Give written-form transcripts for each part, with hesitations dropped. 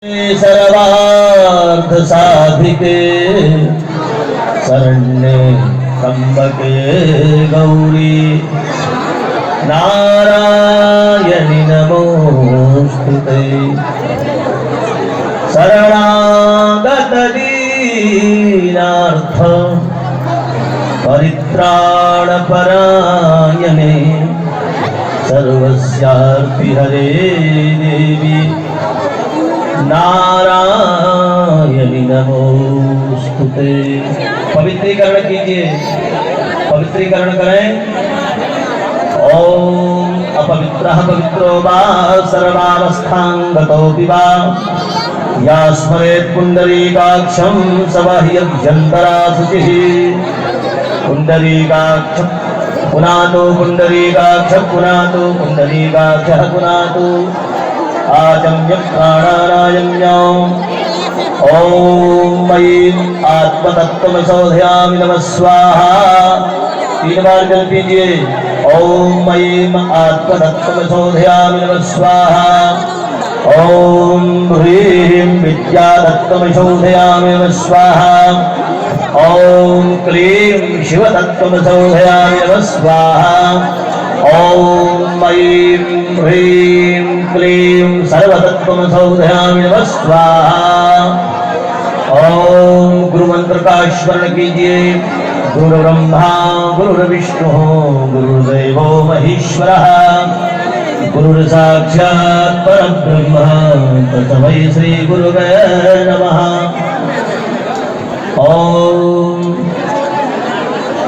सर्वार्थ साधिके शरण्ये त्र्यंबके गौरी नारायणि नमोस्तुते। शरणागत दीनार्थ परित्राण परायणे सर्वस्यार्ति हरे देवी नारायणि नमोस्तुते। पवित्रीकरण कीजिए, पवित्रीकरण करें। ओम अपवित्रः पवित्रो वा सर्वावस्थां गतोऽपि वा या स्मरेत् पुण्डरीकाक्षं स वा ह्यभ्यन्तरा शुचिः। पुण्डरीकाक्षं पुनातु पुण्डरीकाक्षं पुनातु पुण्डरीकाक्षः पुनातु आचम्य प्राणानायम्याम्। ओम मयि आत्मतत्त्वमशोधयामि नमः स्वाहा। 3 बार जल पीजिए। ओम मयि आत्मतत्त्वमशोधयामि नमः स्वाहा। ओम ह्रीं विद्यातत्त्वमशोधयामि नमः स्वाहा। ओम क्लीं शिवतत्त्वमशोधयामि नमः स्वाहा। ओम ऐं ह्रीं क्लीं सर्वतत्त्वमशोधयामि नमः स्वाहा। ओम गुरु मंत्र का स्मरण कीजिए। गुरु ब्रह्मा गुरुर्विष्णु गुरुदेवो महेश्वरः गुरु साक्षात् परब्रह्म तस्मै श्री गुरुवे नमः। ओम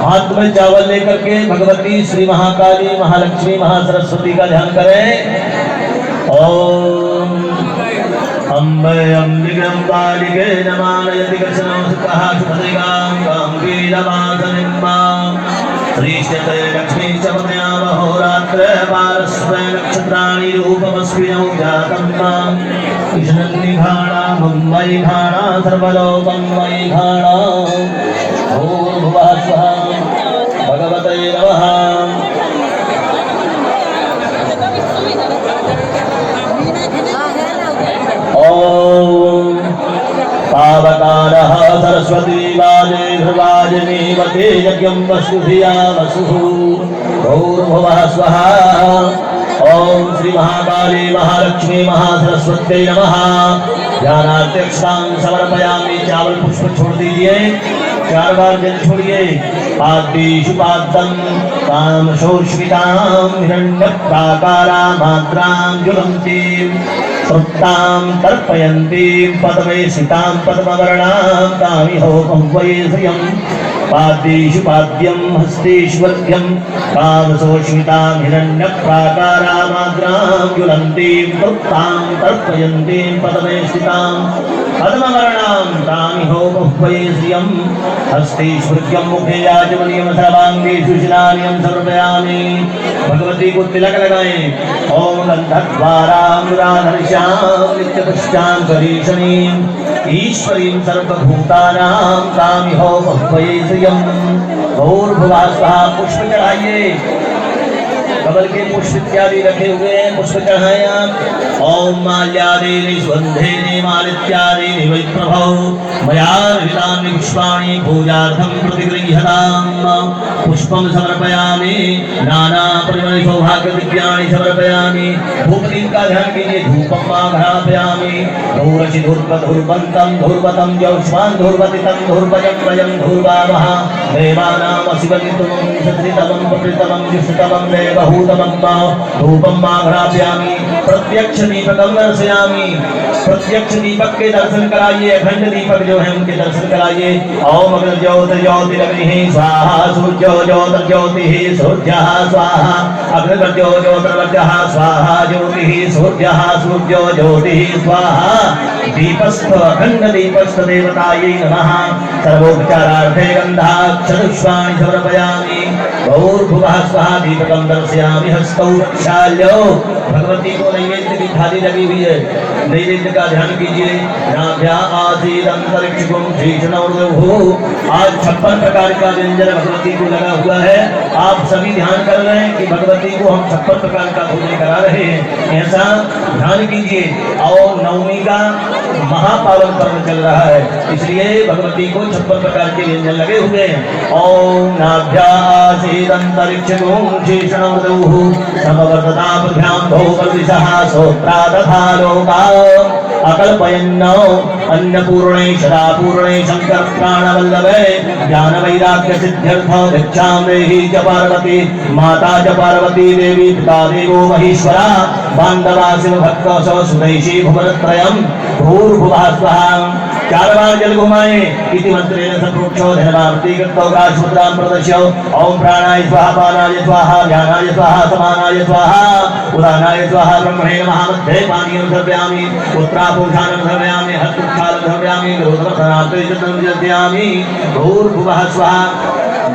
हाथ में चावल लेकर के भगवती श्री महाकाली महालक्ष्मी महासरस्वती का ध्यान करें। ओम अम्बे अम्बिके नमानयति कृष्णोऽसुतः शुभदिगां गाम्भीरवासनिम्बां श्रीश्चते लक्ष्मी च महोरात्रे पारस्वे नक्षत्राणि रूपमस्मिनौ जातं मां कृष्णन्निघाणा मुम्बई घाणा सर्वलोकं मयि घाणा। ओम भुवः स्वः भगवते नमः। ओम पावकारः सरस्वती वाजे ध्रुवाजनीवते यज्ञं वसुधिया वसुः। भूर्भुवः स्वः। ओम श्री महाकाली महालक्ष्मी महासरस्वत्यै नमः। ध्यानाध्यक्षतां समर्पयामि। चावल पुष्प छोड़ दीजिए। 4 बार जल छोड़िए। पाद्येषु पाद्यं कामशोष्मितां हिरण्यप्राकारां मात्रां ज्वलन्तीं तृप्तां तर्पयन्तीं पद्मैसितां पद्मवर्णां तामिहोपं वै श्रियं। पाद्येषु पाद्यं हस्तेष्वर्घ्यं कामशोष्मितां हिरण्यप्राकारां मात्रां ज्वलन्तीं तृप्तां तर्पयन्तीं पद्मैसितां पद्मवर्णां तामिहोपं वै श्रियं। हस्तेष्वर्घ्यं मुखे याजमनीयं सर्वांगे सुशिलानियं समर्पयामि। भगवती को तिलक लगाएं। ओम गंधद्वारां नित्यपुष्टां करीशनीं ईश्वरीं सर्वभूतानां तामिहोपं वै श्रियं। भूर्भुवः स्वः। पुष्प चढ़ाइए। कमल के पुष्प इत्यादि रखे हुए हैं, पुष्प चढ़ाएं आप। ओम माल्यादीनि सुगन्धेनि मालित्यादीनि वै प्रभो मयार्हितानि पुष्पाणि पूजार्थं प्रतिगृह्यताम्। पुष्पं समर्पयामि। नाना परिमल सौभाग्य दिव्यानि समर्पयामि। धूपदीप का ध्यान कीजिए। धूपं आघ्रापयामि। धूरचि धूर्वन्तं धूर्वतं ज्योष्मान् धूर्वतितं धूर्वजं वयं धूर्वामः। देवानामशिवनितुं सत्रितमं प्रकृतमं जुष्टतमं देवहूतमं धूपं आघ्रापयामि। प्रत्यक्ष दीपकं दर्शयामि। प्रत्यक्ष दीपक के दर्शन कराइए। अखंड दीपक जो है उनके दर्शन कराइए। ओम अग्नि ज्योतिरग्निः स्वाहा। सूर्यो ज्योतिर्ज्योतिः सूर्यः स्वाहा। अग्निर्ज्यो ज्योतिर्वज्रः स्वाहा। ज्योतिः सूर्यः सूर्यो ज्योतिः स्वाहा। दीपस्थ अखंड दीपस्थ देवतायै नमः। सर्वोपचारार्थे गन्धाक्षरपुष्पाणि समर्पयामि। भूर्भुवः स्वः। दीपकं दर्शयामि। हस्तौ प्रक्षाल्य। भगवती को नैवेद्य की थाली लगी हुई है। नैवेद्य का ध्यान कीजिए। आज 56 प्रकार का व्यंजन भगवती को लगा हुआ है। आप सभी ध्यान कर रहे हैं कि भगवती को हम 56 प्रकार का भोजन करा रहे हैं, ऐसा ध्यान कीजिए। और नवमी का महापावन पर्व चल रहा है, इसलिए भगवती को 56 प्रकार के व्यंजन लगे हुए हैं। ओम नाभ्यासीदंतरिक्षगुं शेषणमृदुः समवर्तताभ्यां भोगर्विषः सोत्रादधालोका अकल्पयन्नो अन्नपूर्णे सदापूर्णे शंकर प्राणवल्लभे ज्ञान वैराग्य सिद्ध्यर्थ गच्छामि च पार्वती माता च पार्वती देवी पिता देवो महेश्वरा बांधवा शिव भक्त सुदैशी भुवनत्रयम् भूर्भुवः स्वः। 4 बार जल घुमाए इति मंत्रेण संप्रोक्षो धनमावती कृतो गाशुद्रां प्रदर्श्यो ओम प्राणाय स्वाहा पानाय स्वाहा ध्यानाय स्वाहा समानाय स्वाहा उदानाय स्वाहा ब्रह्मणे नमः मध्ये पानीयं द्रव्यामि पुत्रापुरुषानं द्रव्यामि हस्तुक्षालं द्रव्यामि विरोधवसनात्मयामि भूर्भुवः स्वाहा।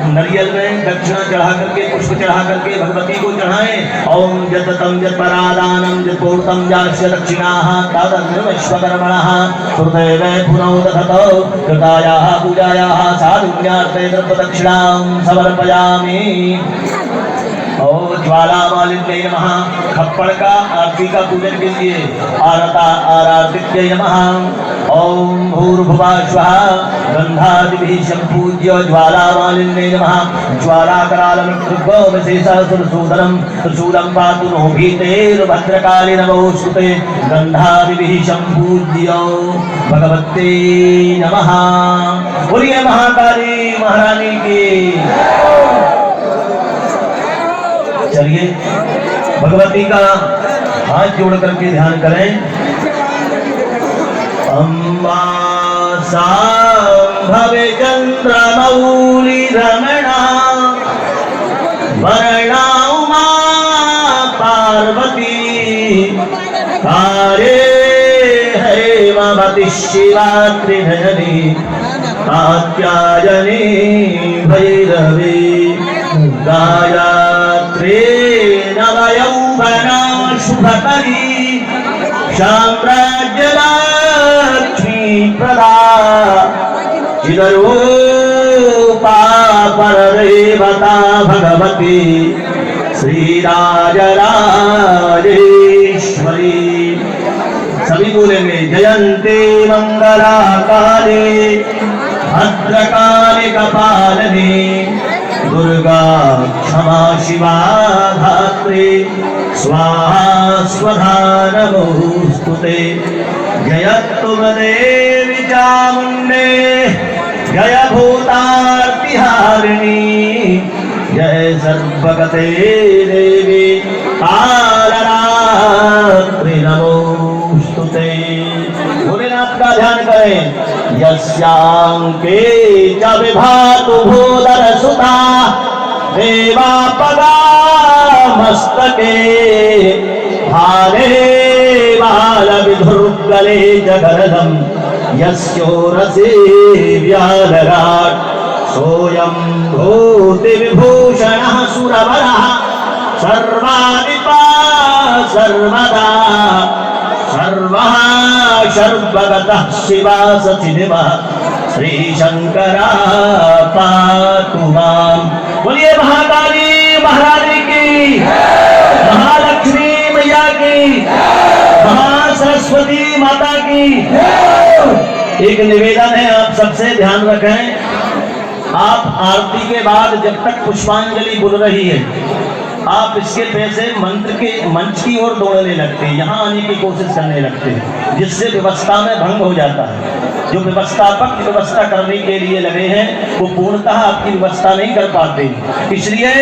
नरियल में दक्षिणा चढ़ा करके पुष्प चढ़ा करके भगवती को चढ़ाएं। ओम जततम जत्परादानं जत्पूर्तं जास्य दक्षिणाः तदन्नविश्वकर्मणः सुदेवे पुनौ दधतो कृतायाः पूजायाः साधुज्ञार्थे दक्षिणां समर्पयामि। ओम ज्वालामालिन्यै नमः। खप्पड़ का आरती का पूजन के लिए आराधित्यै नमः। ओम भूर्भुवः स्वः गंधादिभिः संपूज्य ज्वालामालिन्यै नमः। ज्वालाकरालमृत्युर्भवशेषसुरसूदनं त्रिशूलं पातु नो भीतेर्भद्रकाली नमोस्तुते गंधादिभिः संपूज्य भगवते नमः। बोलिए महाकाली महारानी की। चलिए भगवती का हाथ जोड़ करके ध्यान करें। अम्बा सांभवे चंद्रमौली रमणा वरणा उमा पार्वती कारे हेमवती शिवा त्रिधनी कात्यायनी भैरवी गायत्री नवयौवना शुभकरी साम्राज्यलक्ष्मी प्रदा चिदरूपा परदेवता भगवती श्रीराजराजेश्वरी। सभी बोलेंगे जयंती मंगला काली भद्रकाली कपालिनी दुर्गा क्षमा शिवा धात्री स्वाहा स्वधा नमोस्तुते। जय तुम देवी चामुंडे जय भूतार्तिहारिणी जय सर्वगते देवी कालरात्रि नमोस्तुते। भोलेनाथ का ध्यान करें। यस्यांके च विभातु भूधर सुता देवा पगा मस्तके भाले बाल विधुर्गले जगरदं यस्योरसे व्याधराट् सोऽयं भूति विभूषणः सुरवरः सर्वादिपा सर्वदा सर्वः सर्वगतः शिवा सचिदेवः श्री शंकरा पातु माम्। बोलिए महाकाली महारानी की, महालक्ष्मी मैया की, महासरस्वती माता की। एक निवेदन है, आप सबसे ध्यान रखें। आप आरती के बाद जब तक पुष्पांजलि बुल रही है, आप इसके पैसे मंत्र के मंच की ओर दौड़ने लगते हैं, यहाँ आने की कोशिश करने लगते हैं, जिससे व्यवस्था में भंग हो जाता है। जो व्यवस्थापक व्यवस्था करने के लिए लगे हैं वो पूर्णतः आपकी व्यवस्था नहीं कर पाते। इसलिए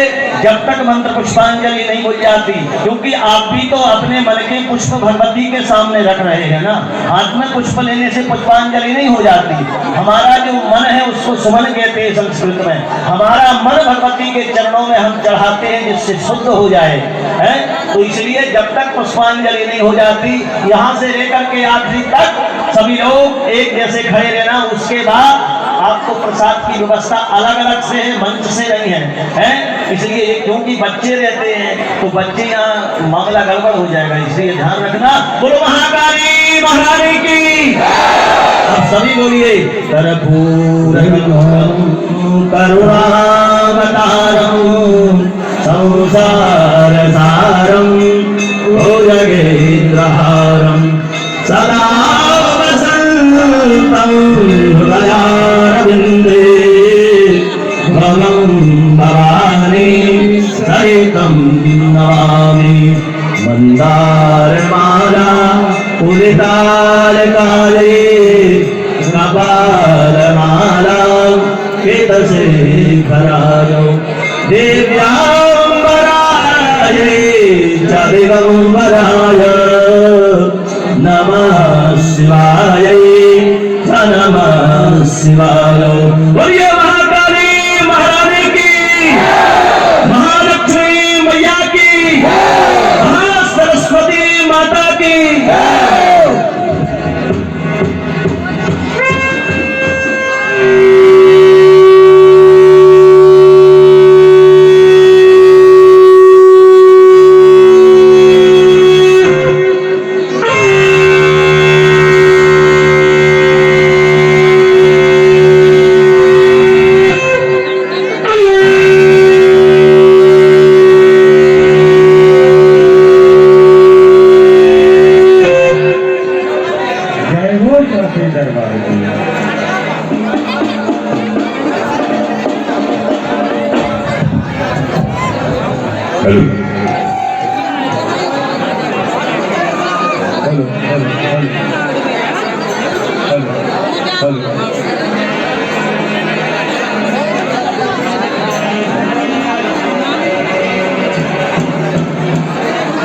जब तक मंत्र पुष्पांजलि नहीं हो जाती, क्योंकि आप भी तो अपने मन के पुष्प भगवती के सामने रख रहे हैं ना, हाथ में पुष्प लेने से पुष्पांजलि नहीं हो जाती। हमारा जो मन है उसको सुमन कहते हैं संस्कृत में। हमारा मन भगवती के चरणों में हम चढ़ाते हैं जिससे शुद्ध हो जाए है। तो इसलिए जब तक पुष्पांजलि नहीं हो जाती, यहाँ से लेकर के आखिरी तक सभी लोग एक जैसे खड़े रहना। उसके बाद आपको प्रसाद की व्यवस्था अलग अलग से है, मंच से नहीं है। इसलिए क्योंकि बच्चे रहते हैं तो बच्चे यहाँ मामला गड़बड़ हो जाएगा, इसलिए ध्यान रखना। बोलो महाकाली महारानी की। अब सभी बोलिए कर्पूर करुणावतारं संसार सारं भुजगेन्द्रहारं सदा काले कपालमाला केतशेखराय दिव्याम्बराय दिगम्बराय नमः शिवाय नमः शिवाय। बोलिए महाकाली महारानी की, महालक्ष्मी मैया की, महासरस्वती माता की।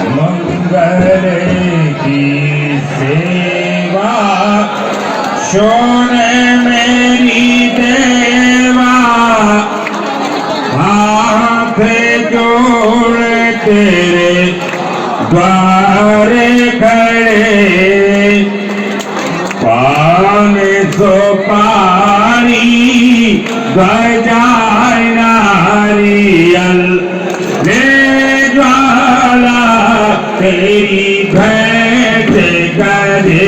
मंगल की सेवा शोने मेरी देवा, हाथ जोड़ तेरे द्वारे खड़े, पान सो पारी गजाय नारियल ले ज्वाला तेरी भेंट करे।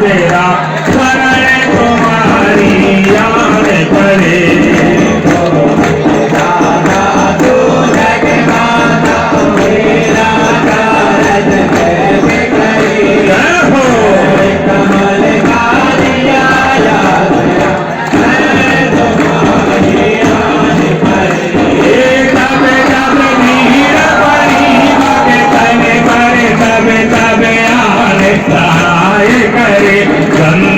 तेरा शरण तुम्हारी याद करे करे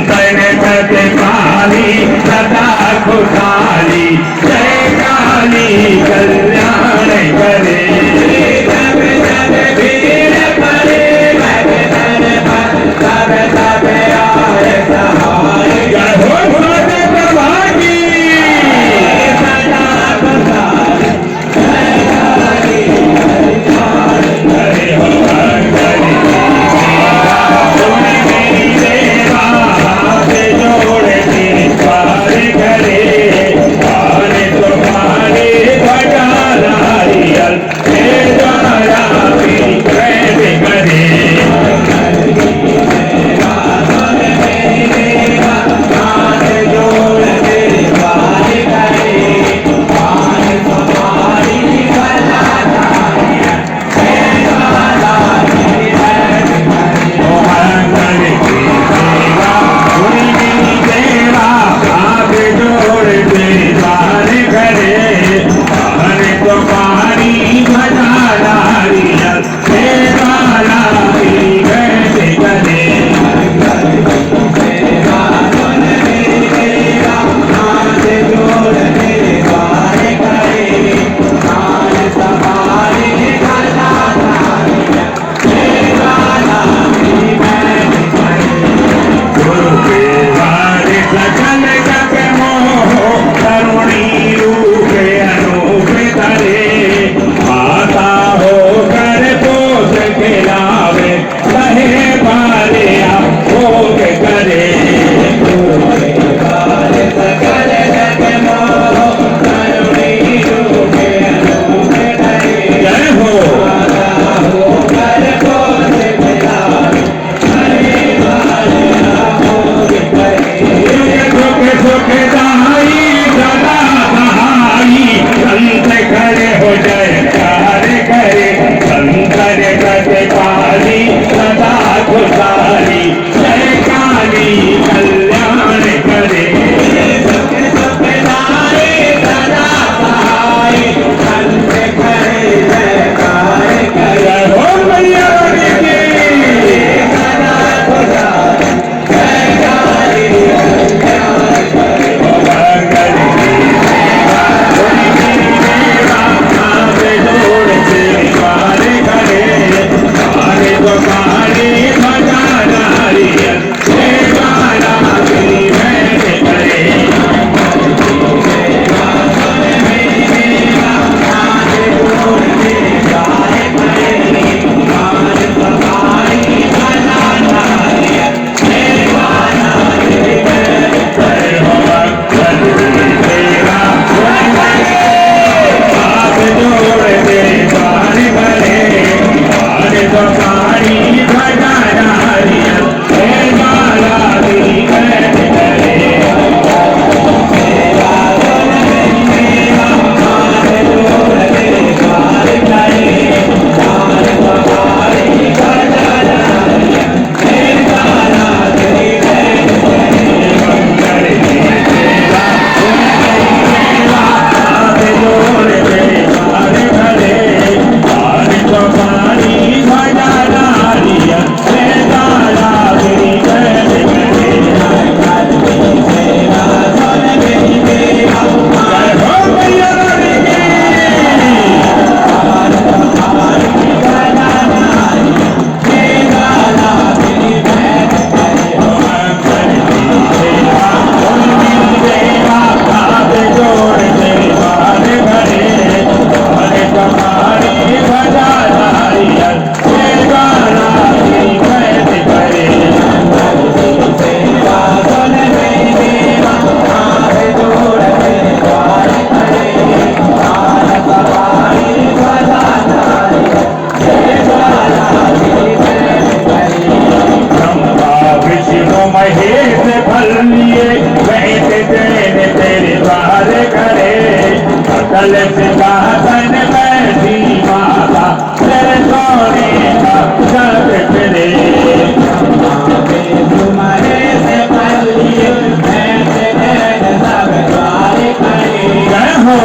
सिंहासन बैठी माता तेरे सोने का जग फिरे तुम्हारे से पल्ली मैं तेरे सब द्वार करे जय हो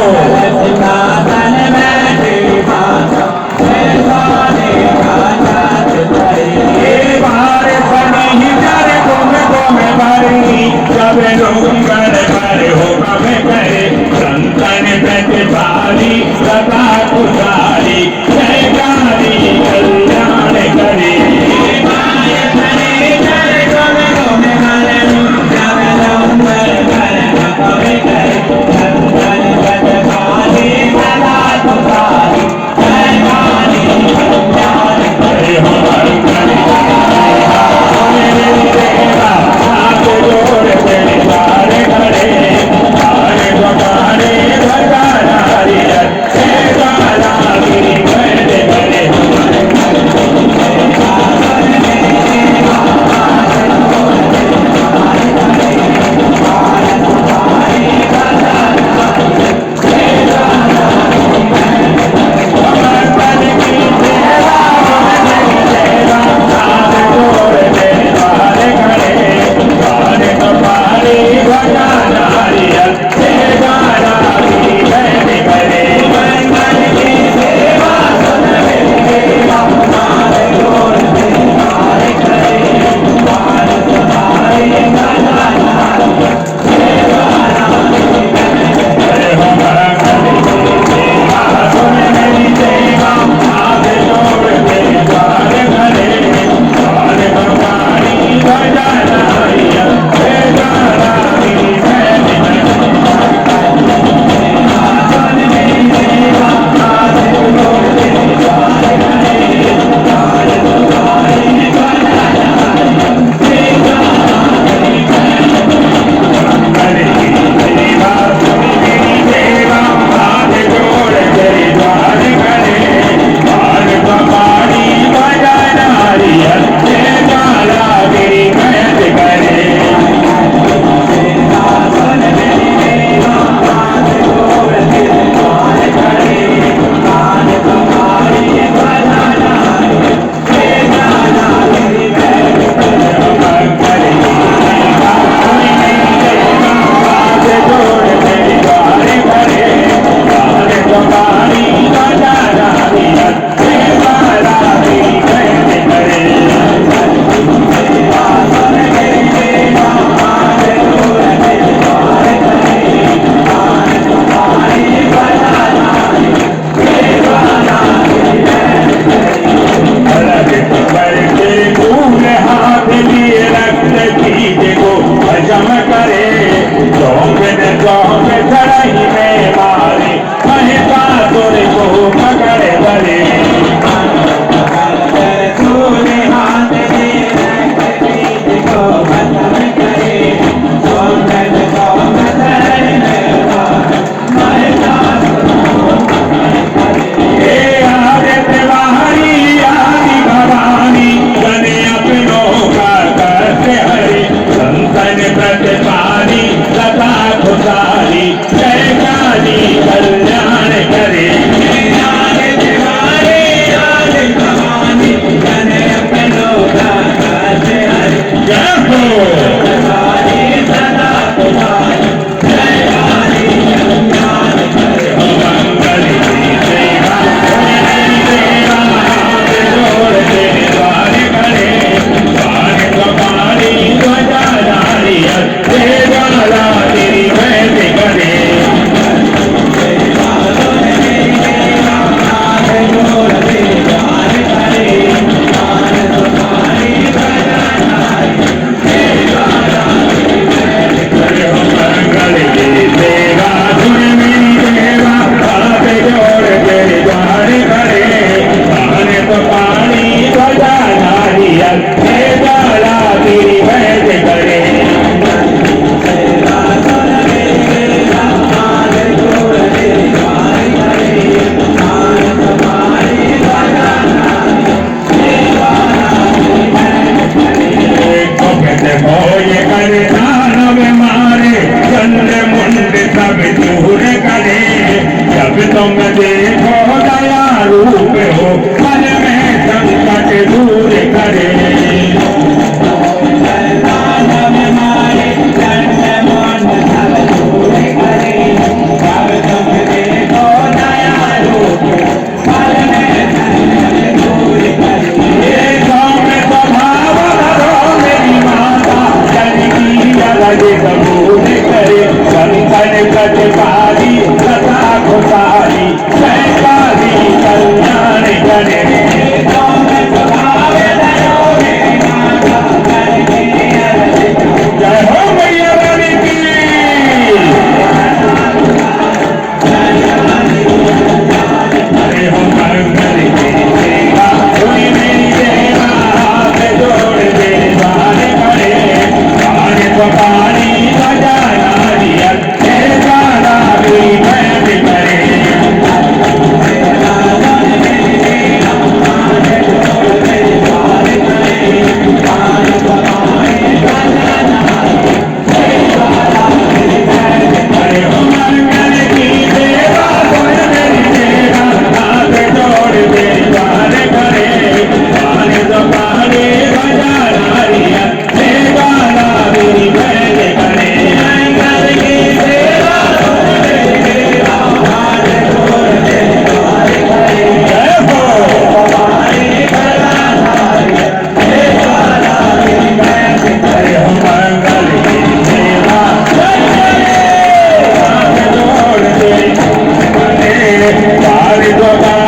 सिंहासन बैठी माता तेरे सोने का जग फिरे बार बनी ही जारे तुम्हें भरी जब लोग कर हो कभी करे संतन प्रतिपाली सदा पुजारी जयकारी कल्याण करे जयकारी कल्याण करे तुम देखो दया रूप हो मन में संकट दूर करे प्रतिपादी कथा खुशाली सहकारी कल्याण करे जय हो मैया रानी की हरे हो मंगल की सेवा सुनी मेरी देवा हाथ जोड़ देवा करे पानी को पानी बजाना दिया Hare